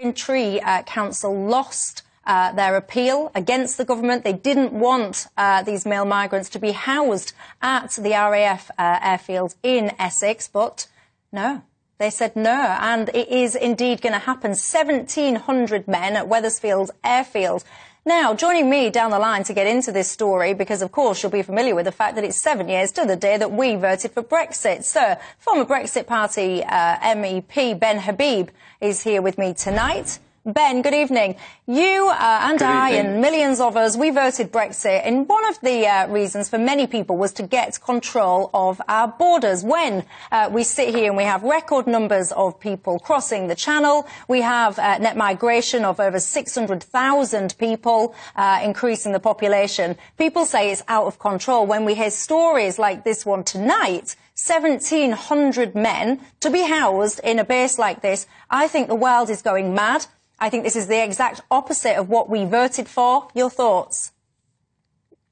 Braintree Council lost their appeal against the government. They didn't want these male migrants to be housed at the RAF airfield in Essex, but no. They said no, and it is indeed going to happen. 1,700 men at Wethersfield airfield. Now, joining me down the line to get into this story, because of course you'll be familiar with the fact that it's 7 years to the day that we voted for Brexit. Sir, former Brexit Party MEP Ben Habib is here with me tonight. Ben, good evening. You and I and millions of us, we voted Brexit, and one of the reasons for many people was to get control of our borders. When we sit here and we have record numbers of people crossing the channel, we have net migration of over 600,000 people, increasing the population. People say it's out of control. When we hear stories like this one tonight, 1,700 men to be housed in a base like this, I think the world is going mad. I think this is the exact opposite of what we voted for. Your thoughts?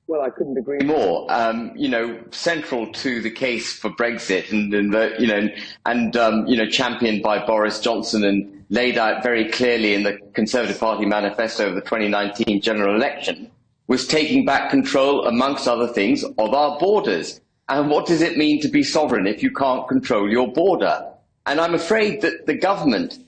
Well, I couldn't agree more. Central to the case for Brexit and championed by Boris Johnson and laid out very clearly in the Conservative Party manifesto of the 2019 general election was taking back control, amongst other things, of our borders. And what does it mean to be sovereign if you can't control your border? And I'm afraid that the government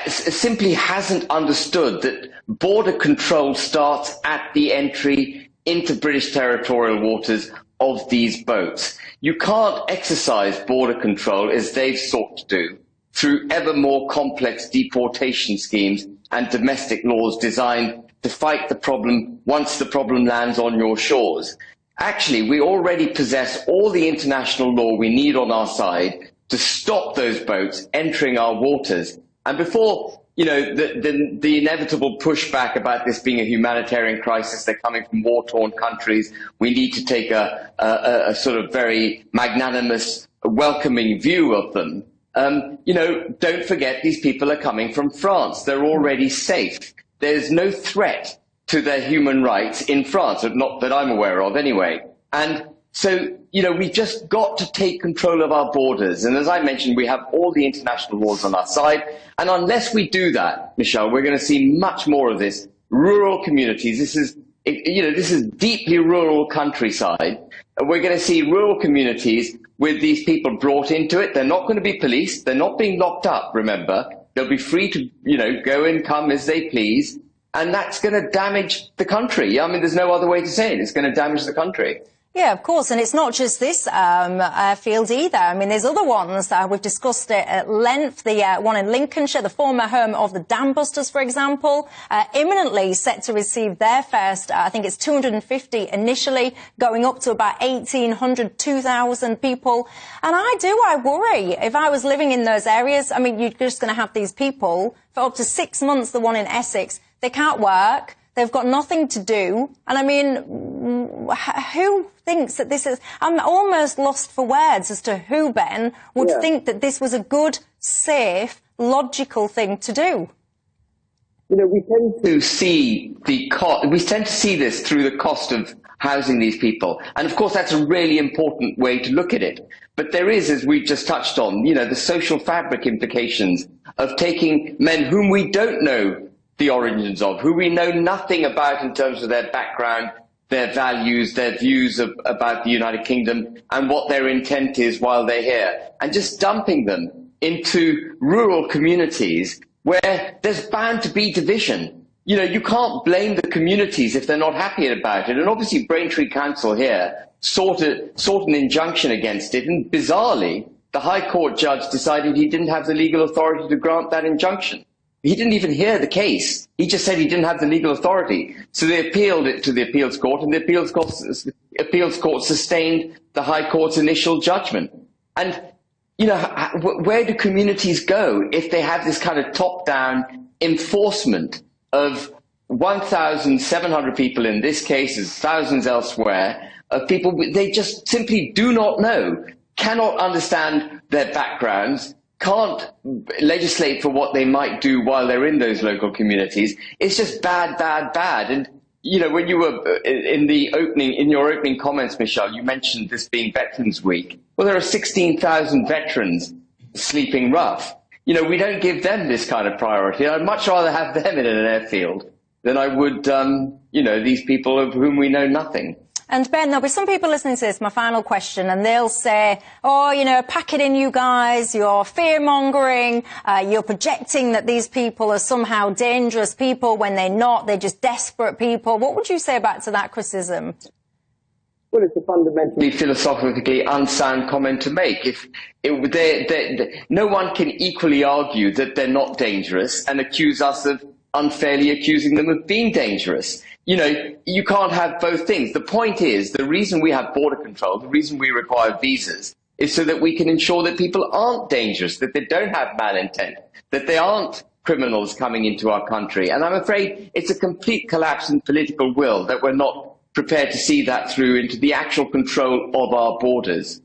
simply hasn't understood that border control starts at the entry into British territorial waters of these boats. You can't exercise border control, as they've sought to do, through ever more complex deportation schemes and domestic laws designed to fight the problem once the problem lands on your shores. Actually, we already possess all the international law we need on our side to stop those boats entering our waters. And before, the inevitable pushback about this being a humanitarian crisis, they're coming from war-torn countries, we need to take a sort of very magnanimous, welcoming view of them. Don't forget these people are coming from France. They're already safe. There's no threat to their human rights in France, not that I'm aware of anyway. And so, we've just got to take control of our borders. And as I mentioned, we have all the international laws on our side. And unless we do that, Michelle, we're going to see much more of this. Rural communities, this is deeply rural countryside. And we're going to see rural communities with these people brought into it. They're not going to be policed. They're not being locked up, remember. They'll be free to, go and come as they please. And that's going to damage the country. I mean, there's no other way to say it. It's going to damage the country. Yeah, of course. And it's not just this airfield either. I mean, there's other ones. We've discussed it at length. The one in Lincolnshire, the former home of the Dam Busters, for example, imminently set to receive their first, I think it's 250 initially, going up to about 1,800, 2,000 people. And I worry. If I was living in those areas, I mean, you're just going to have these people for up to 6 months, the one in Essex. They can't work. They've got nothing to do. And I mean, who thinks that this is... I'm almost lost for words as to who, Ben, would think that this was a good, safe, logical thing to do. We tend to see this through the cost of housing these people. And of course, that's a really important way to look at it. But there is, as we just touched on, the social fabric implications of taking men whom we don't know the origins of, who we know nothing about in terms of their background, their values, their views about the United Kingdom and what their intent is while they're here, and just dumping them into rural communities where there's bound to be division. You can't blame the communities if they're not happy about it. And obviously Braintree Council here sought an injunction against it, and bizarrely, the High Court judge decided he didn't have the legal authority to grant that injunction. He didn't even hear the case. He just said he didn't have the legal authority. So they appealed it to the appeals court, and the appeals court sustained the High Court's initial judgment. And, where do communities go if they have this kind of top-down enforcement of 1,700 people in this case, as thousands elsewhere, of people they just simply do not know, cannot understand their backgrounds, can't legislate for what they might do while they're in those local communities. It's just bad, bad, bad. And, when you were in your opening comments, Michelle, you mentioned this being Veterans Week. Well, there are 16,000 veterans sleeping rough. You know, we don't give them this kind of priority. I'd much rather have them in an airfield than I would, you know, these people of whom we know nothing. And Ben, there'll be some people listening to this, my final question, and they'll say, oh, you know, pack it in, you guys, you're fear-mongering, you're projecting that these people are somehow dangerous people when they're not, they're just desperate people. What would you say back to that criticism? Well, it's a fundamentally philosophically unsound comment to make. No one can equally argue that they're not dangerous and accuse us of unfairly accusing them of being dangerous. You know, you can't have both things. The point is, the reason we have border control, the reason we require visas, is so that we can ensure that people aren't dangerous, that they don't have malintent, that they aren't criminals coming into our country. And I'm afraid it's a complete collapse in political will that we're not prepared to see that through into the actual control of our borders.